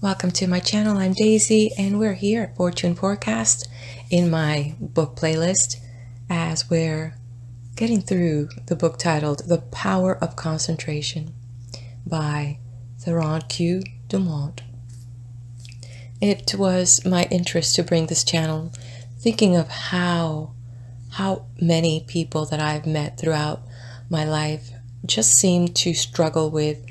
Welcome to my channel. I'm Daisy and we're here at Fortune Forecast in my book playlist as we're getting through the book titled The Power of Concentration by Theron Q. Dumont. It was my interest to bring this channel thinking of how many people that I've met throughout my life just seem to struggle with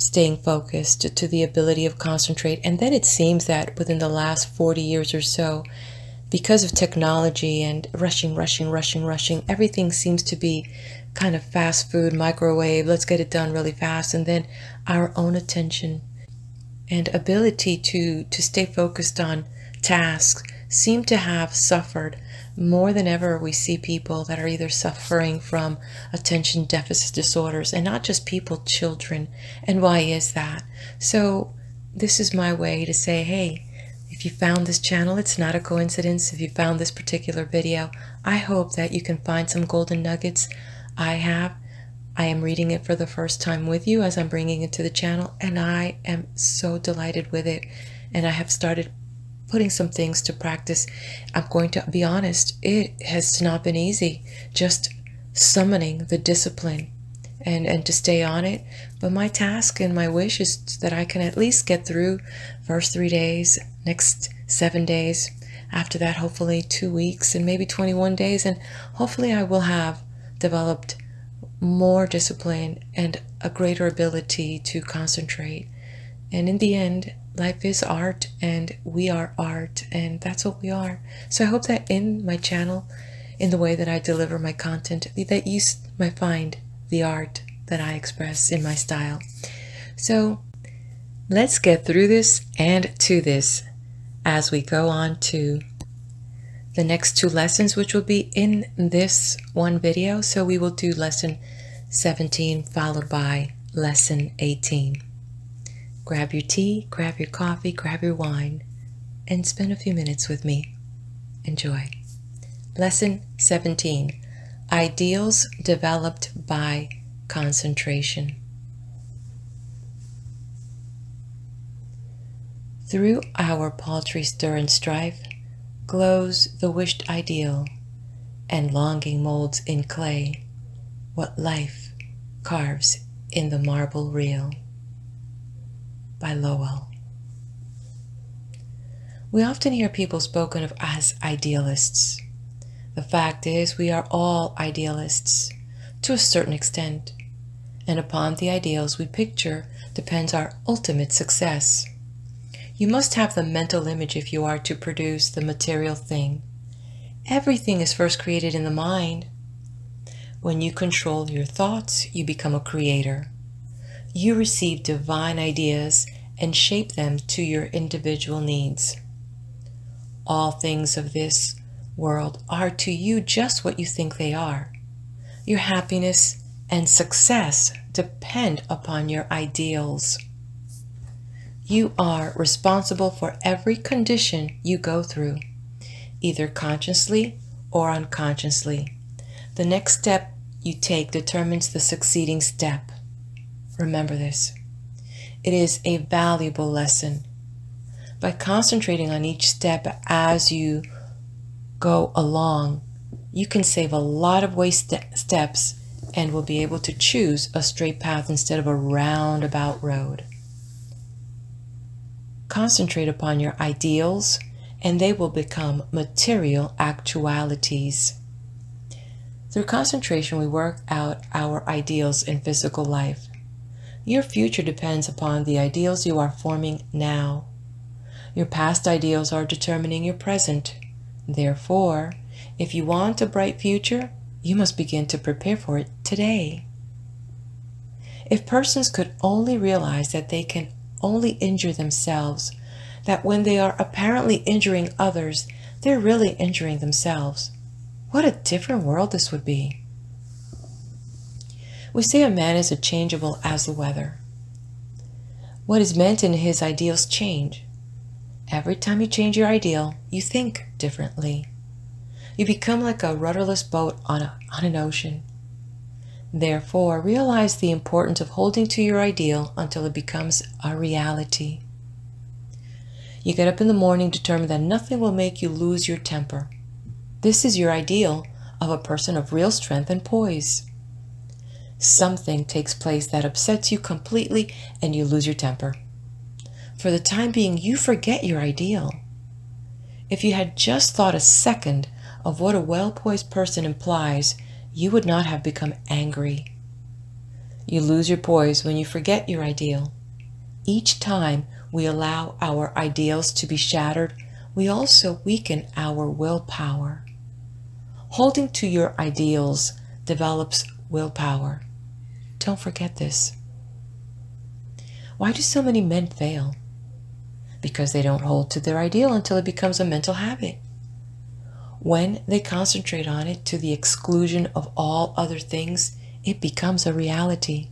staying focused, to the ability of concentrate. And then it seems that within the last 40 years or so, because of technology and rushing, everything seems to be kind of fast food, microwave, let's get it done really fast. And then our own attention and ability to stay focused on tasks seem to have suffered more than ever. We see people that are either suffering from attention deficit disorders, and not just people, children. And why is that? So this is my way to say, hey, if you found this channel, it's not a coincidence. If you found this particular video, I hope that you can find some golden nuggets. I am reading it for the first time with you as I'm bringing it to the channel, and I am so delighted with it. And I have started putting some things to practice. I'm going to be honest, it has not been easy just summoning the discipline and to stay on it. But my task and my wish is that I can at least get through first 3 days, next 7 days, after that hopefully 2 weeks, and maybe 21 days, and hopefully I will have developed more discipline and a greater ability to concentrate. And in the end, life is art, and we are art, and that's what we are. So I hope that in my channel, in the way that I deliver my content, that you might find the art that I express in my style. So let's get through this and to this as we go on to the next 2 lessons, which will be in this one video. So we will do lesson 17 followed by lesson 18. Grab your tea, grab your coffee, grab your wine, and spend a few minutes with me. Enjoy. Lesson 17. Ideals developed by concentration. Through our paltry stir and strife glows the wished ideal, and longing molds in clay what life carves in the marble real. By Lowell. We often hear people spoken of as idealists. The fact is, we are all idealists to a certain extent, and upon the ideals we picture depends our ultimate success. You must have the mental image if you are to produce the material thing. Everything is first created in the mind. When you control your thoughts, you become a creator. You receive divine ideas and shape them to your individual needs. All things of this world are to you just what you think they are. Your happiness and success depend upon your ideals. You are responsible for every condition you go through, either consciously or unconsciously. The next step you take determines the succeeding step. Remember this. It is a valuable lesson. By concentrating on each step as you go along, you can save a lot of waste steps and will be able to choose a straight path instead of a roundabout road. Concentrate upon your ideals, and they will become material actualities. Through concentration, we work out our ideals in physical life. Your future depends upon the ideals you are forming now. Your past ideals are determining your present. Therefore, if you want a bright future, you must begin to prepare for it today. If persons could only realize that they can only injure themselves, that when they are apparently injuring others, they're really injuring themselves, what a different world this would be. We say a man is as changeable as the weather. What is meant in his ideals change. Every time you change your ideal, you think differently. You become like a rudderless boat on an ocean. Therefore, realize the importance of holding to your ideal until it becomes a reality. You get up in the morning determined that nothing will make you lose your temper. This is your ideal of a person of real strength and poise. Something takes place that upsets you completely and you lose your temper. For the time being, you forget your ideal. If you had just thought a second of what a well-poised person implies, you would not have become angry. You lose your poise when you forget your ideal. Each time we allow our ideals to be shattered, we also weaken our willpower. Holding to your ideals develops willpower. Don't forget this. Why do so many men fail? Because they don't hold to their ideal until it becomes a mental habit. When they concentrate on it to the exclusion of all other things, it becomes a reality.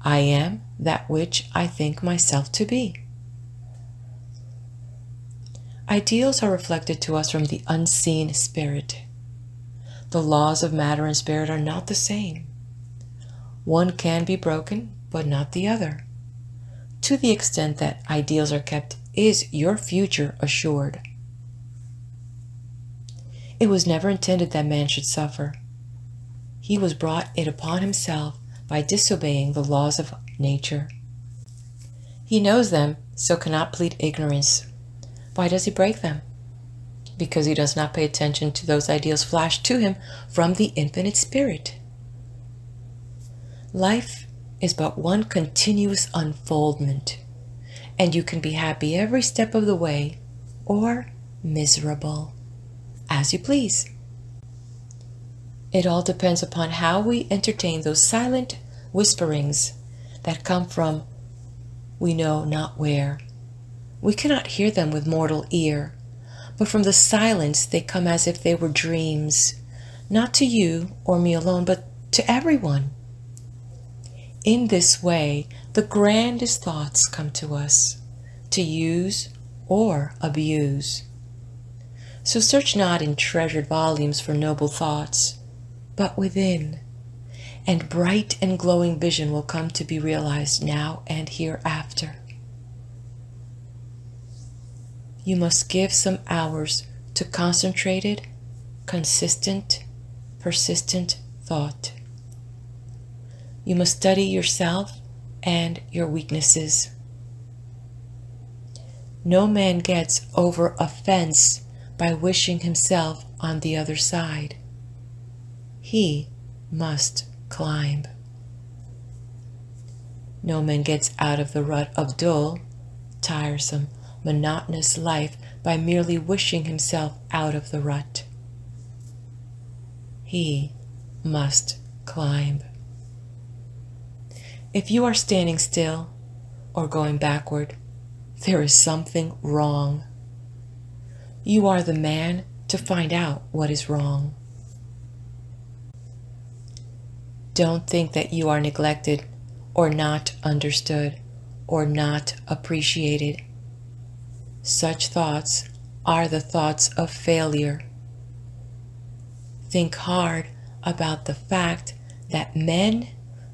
I am that which I think myself to be. Ideals are reflected to us from the unseen spirit. The laws of matter and spirit are not the same. One can be broken, but not the other. To the extent that ideals are kept, is your future assured. It was never intended that man should suffer. He was brought it upon himself by disobeying the laws of nature. He knows them, so cannot plead ignorance. Why does he break them? Because he does not pay attention to those ideals flashed to him from the infinite spirit. Life is but one continuous unfoldment, and you can be happy every step of the way or miserable, as you please. It all depends upon how we entertain those silent whisperings that come from we know not where. We cannot hear them with mortal ear, but from the silence they come as if they were dreams, not to you or me alone, but to everyone. In this way, the grandest thoughts come to us, to use or abuse. So search not in treasured volumes for noble thoughts, but within, and bright and glowing vision will come to be realized now and hereafter. You must give some hours to concentrated, consistent, persistent thought. You must study yourself and your weaknesses. No man gets over a fence by wishing himself on the other side. He must climb. No man gets out of the rut of dull, tiresome, monotonous life by merely wishing himself out of the rut. He must climb. If you are standing still or going backward, there is something wrong. You are the man to find out what is wrong. Don't think that you are neglected or not understood or not appreciated. Such thoughts are the thoughts of failure. Think hard about the fact that men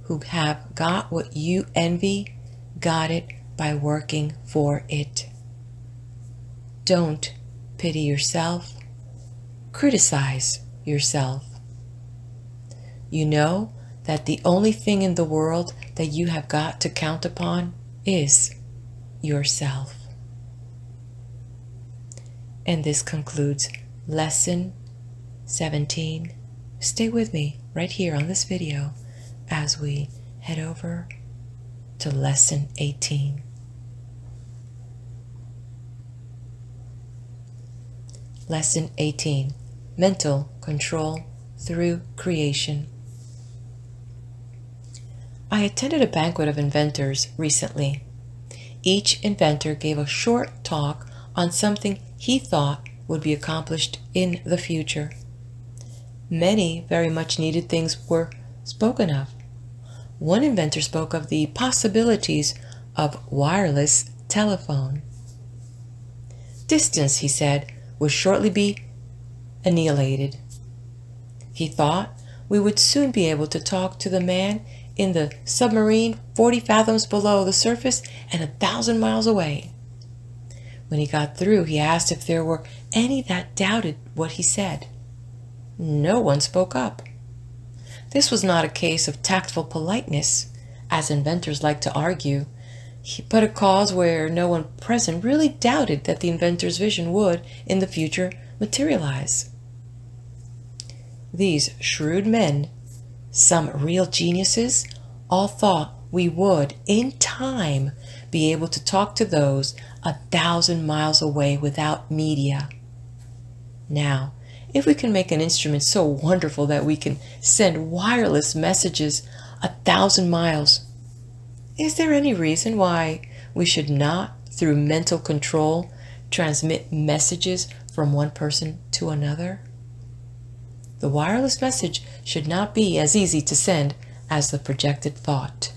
who have got what you envy got it by working for it. Don't pity yourself. Criticize yourself. You know that the only thing in the world that you have got to count upon is yourself. And this concludes Lesson 17. Stay with me right here on this video as we head over to Lesson 18. Lesson 18. Mental Control Through Creation. I attended a banquet of inventors recently. Each inventor gave a short talk on something he thought would be accomplished in the future. Many very much needed things were spoken of. One inventor spoke of the possibilities of wireless telephone. Distance, he said, would shortly be annihilated. He thought we would soon be able to talk to the man in the submarine 40 fathoms below the surface and 1,000 miles away. When he got through, he asked if there were any that doubted what he said. No one spoke up. This was not a case of tactful politeness, as inventors like to argue, but a cause where no one present really doubted that the inventor's vision would, in the future, materialize. These shrewd men, some real geniuses, all thought we would, in time, be able to talk to those 1,000 miles away without media. Now, if we can make an instrument so wonderful that we can send wireless messages 1,000 miles, is there any reason why we should not, through mental control, transmit messages from one person to another? The wireless message should not be as easy to send as the projected thought.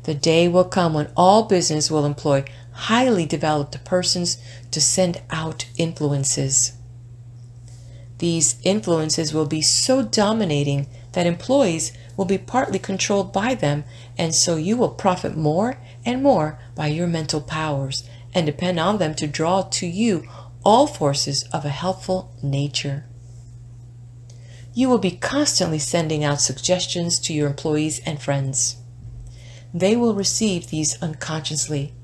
The day will come when all business will employ highly developed persons to send out influences. These influences will be so dominating that employees will be partly controlled by them, and so you will profit more and more by your mental powers and depend on them to draw to you all forces of a helpful nature. You will be constantly sending out suggestions to your employees and friends. They will receive these unconsciously,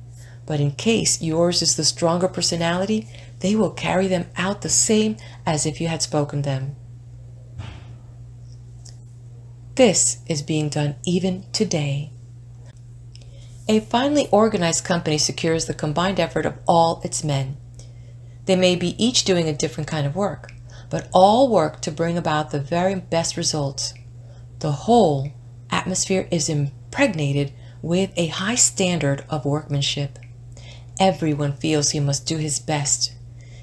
but in case yours is the stronger personality, they will carry them out the same as if you had spoken them. This is being done even today. A finely organized company secures the combined effort of all its men. They may be each doing a different kind of work, but all work to bring about the very best results. The whole atmosphere is impregnated with a high standard of workmanship. Everyone feels he must do his best.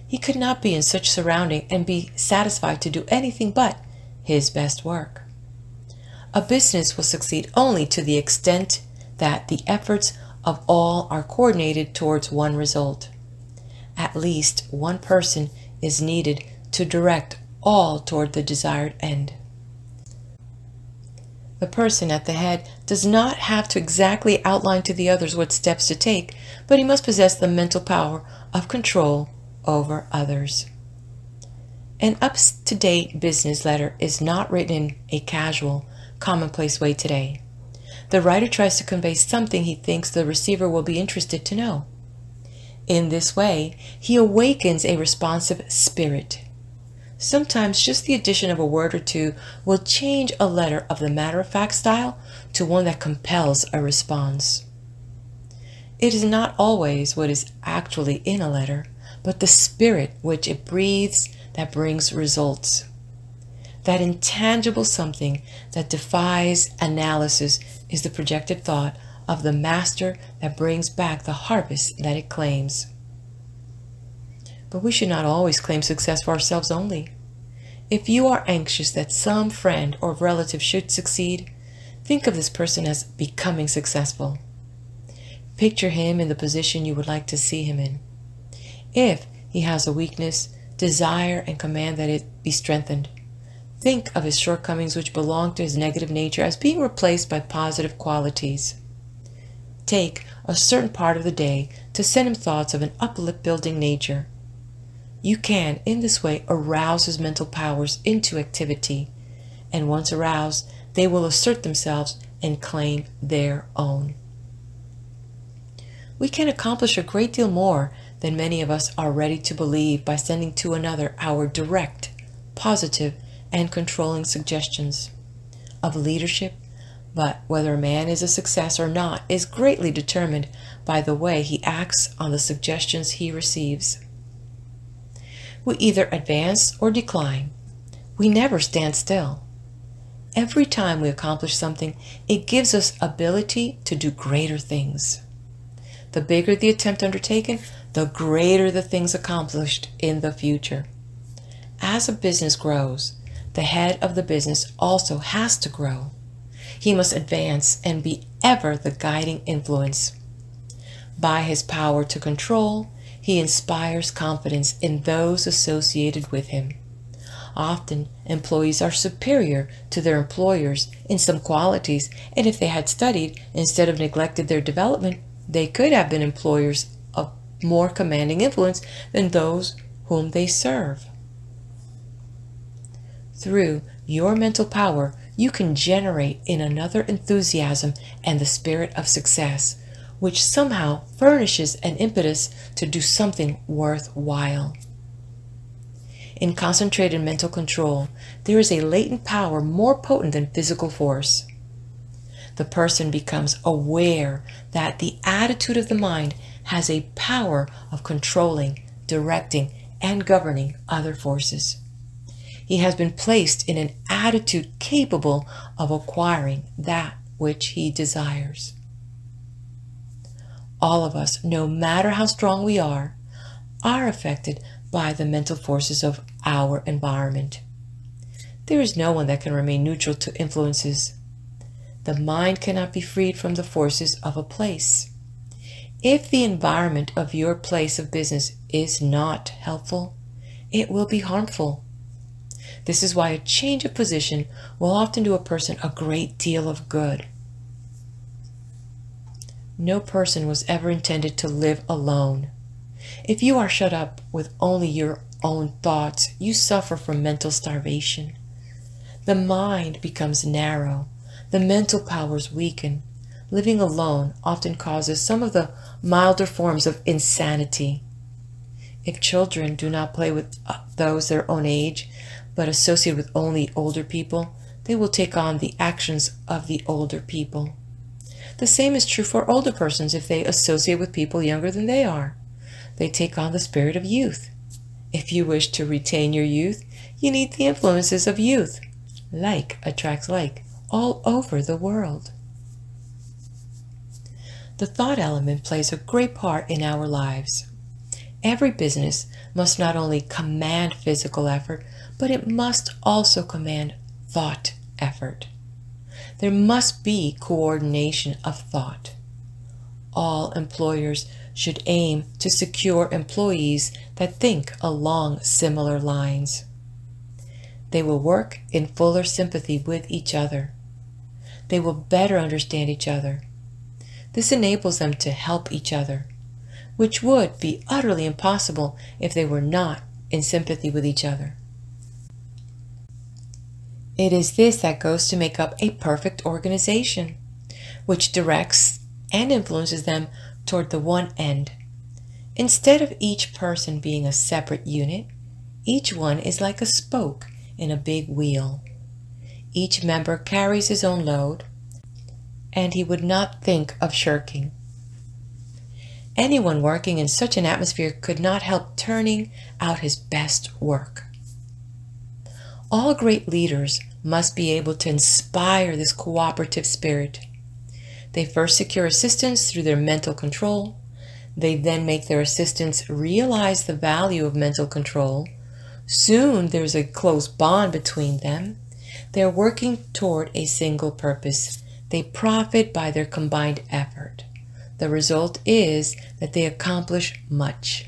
He could not be in such surrounding and be satisfied to do anything but his best work. A business will succeed only to the extent that the efforts of all are coordinated towards one result. At least one person is needed to direct all toward the desired end. The person at the head does not have to exactly outline to the others what steps to take, but he must possess the mental power of control over others. An up-to-date business letter is not written in a casual, commonplace way today. The writer tries to convey something he thinks the receiver will be interested to know. In this way, he awakens a responsive spirit. Sometimes just the addition of a word or two will change a letter of the matter-of-fact style to one that compels a response. It is not always what is actually in a letter, but the spirit which it breathes that brings results. That intangible something that defies analysis is the projected thought of the master that brings back the harvest that it claims. But we should not always claim success for ourselves only. If you are anxious that some friend or relative should succeed, think of this person as becoming successful. Picture him in the position you would like to see him in. If he has a weakness, desire and command that it be strengthened. Think of his shortcomings which belong to his negative nature as being replaced by positive qualities. Take a certain part of the day to send him thoughts of an uplifting nature. You can, in this way, arouse his mental powers into activity, and once aroused, they will assert themselves and claim their own. We can accomplish a great deal more than many of us are ready to believe by sending to another our direct, positive, and controlling suggestions of leadership, but whether a man is a success or not is greatly determined by the way he acts on the suggestions he receives. We either advance or decline. We never stand still. Every time we accomplish something, it gives us ability to do greater things. The bigger the attempt undertaken, the greater the things accomplished in the future. As a business grows, the head of the business also has to grow. He must advance and be ever the guiding influence. By his power to control, he inspires confidence in those associated with him. Often, employees are superior to their employers in some qualities, and if they had studied instead of neglected their development, they could have been employers of more commanding influence than those whom they serve. Through your mental power, you can generate in another enthusiasm and the spirit of success, which somehow furnishes an impetus to do something worthwhile. In concentrated mental control, there is a latent power more potent than physical force. The person becomes aware that the attitude of the mind has a power of controlling, directing, and governing other forces. He has been placed in an attitude capable of acquiring that which he desires. All of us, no matter how strong we are affected by the mental forces of our environment. There is no one that can remain neutral to influences. The mind cannot be freed from the forces of a place. If the environment of your place of business is not helpful, it will be harmful. This is why a change of position will often do a person a great deal of good. No person was ever intended to live alone. If you are shut up with only your own thoughts, you suffer from mental starvation. The mind becomes narrow. The mental powers weaken. Living alone often causes some of the milder forms of insanity. If children do not play with those their own age, but associate with only older people, they will take on the actions of the older people. The same is true for older persons if they associate with people younger than they are. They take on the spirit of youth. If you wish to retain your youth, you need the influences of youth. Like attracts like all over the world. The thought element plays a great part in our lives. Every business must not only command physical effort, but it must also command thought effort. There must be coordination of thought. All employers should aim to secure employees that think along similar lines. They will work in fuller sympathy with each other. They will better understand each other. This enables them to help each other, which would be utterly impossible if they were not in sympathy with each other. It is this that goes to make up a perfect organization, which directs and influences them toward the one end. Instead of each person being a separate unit, each one is like a spoke in a big wheel. Each member carries his own load, and he would not think of shirking. Anyone working in such an atmosphere could not help turning out his best work. All great leaders must be able to inspire this cooperative spirit. They first secure assistants through their mental control. They then make their assistants realize the value of mental control. Soon there's a close bond between them. They're working toward a single purpose. They profit by their combined effort. The result is that they accomplish much.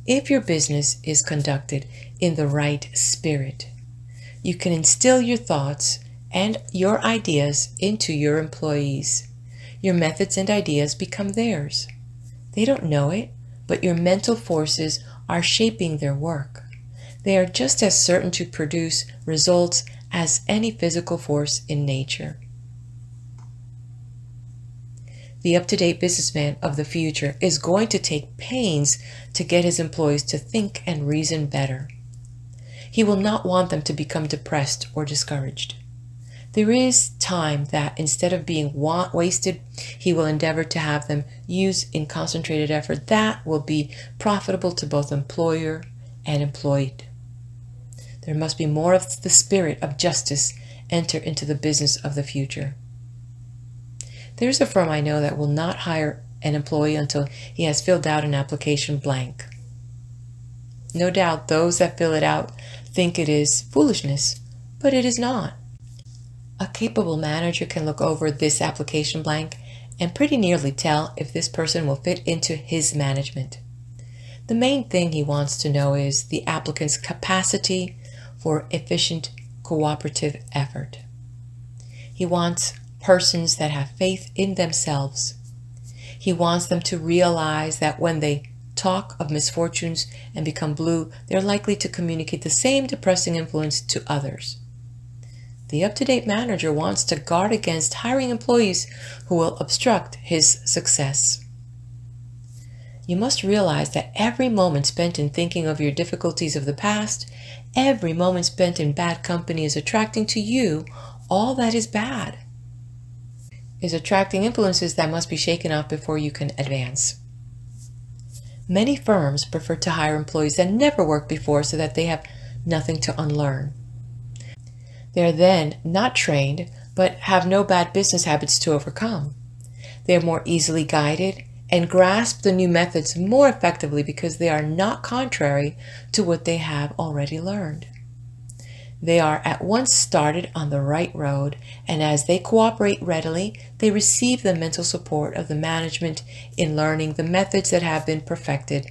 If your business is conducted in the right spirit, you can instill your thoughts and your ideas into your employees. Your methods and ideas become theirs. They don't know it, but your mental forces are shaping their work. They are just as certain to produce results as any physical force in nature. The up-to-date businessman of the future is going to take pains to get his employees to think and reason better. He will not want them to become depressed or discouraged. There is time that, instead of being wasted, he will endeavor to have them use in concentrated effort that will be profitable to both employer and employed. There must be more of the spirit of justice enter into the business of the future. There's a firm I know that will not hire an employee until he has filled out an application blank. No doubt those that fill it out think it is foolishness, but it is not. A capable manager can look over this application blank and pretty nearly tell if this person will fit into his management. The main thing he wants to know is the applicant's capacity for efficient cooperative effort. He wants persons that have faith in themselves. He wants them to realize that when they talk of misfortunes and become blue, they're likely to communicate the same depressing influence to others. The up-to-date manager wants to guard against hiring employees who will obstruct his success. You must realize that every moment spent in thinking of your difficulties of the past, every moment spent in bad company is attracting to you all that is bad, is attracting influences that must be shaken off before you can advance. Many firms prefer to hire employees that never worked before so that they have nothing to unlearn. They are then not trained, but have no bad business habits to overcome. They are more easily guided and grasp the new methods more effectively because they are not contrary to what they have already learned. They are at once started on the right road, and as they cooperate readily, they receive the mental support of the management in learning the methods that have been perfected.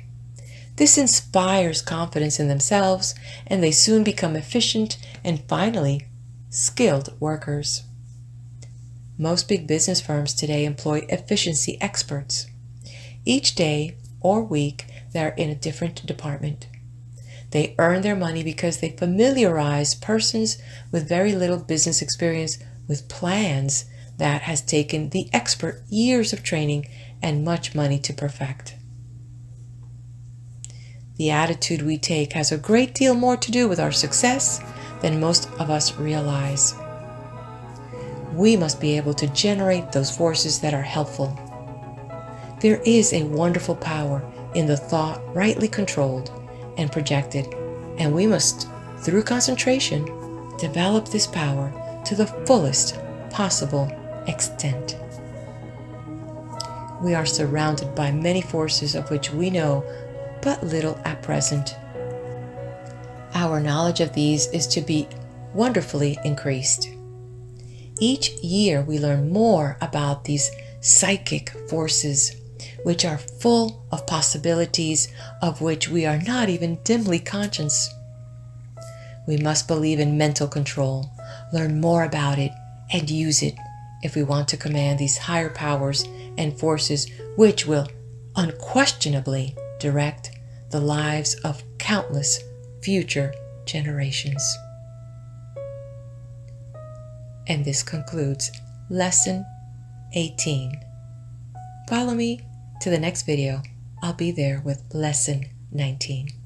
This inspires confidence in themselves, and they soon become efficient and finally skilled workers. Most big business firms today employ efficiency experts. Each day or week, they are in a different department. They earn their money because they familiarize persons with very little business experience with plans that has taken the expert years of training and much money to perfect. The attitude we take has a great deal more to do with our success than most of us realize. We must be able to generate those forces that are helpful. There is a wonderful power in the thought rightly controlled and projected, and we must, through concentration, develop this power to the fullest possible extent. We are surrounded by many forces of which we know but little at present. Our knowledge of these is to be wonderfully increased. Each year we learn more about these psychic forces, which are full of possibilities of which we are not even dimly conscious. We must believe in mental control, learn more about it, and use it if we want to command these higher powers and forces which will unquestionably direct the lives of countless future generations. And this concludes Lesson 18. Follow me to the next video. I'll be there with Lesson 19.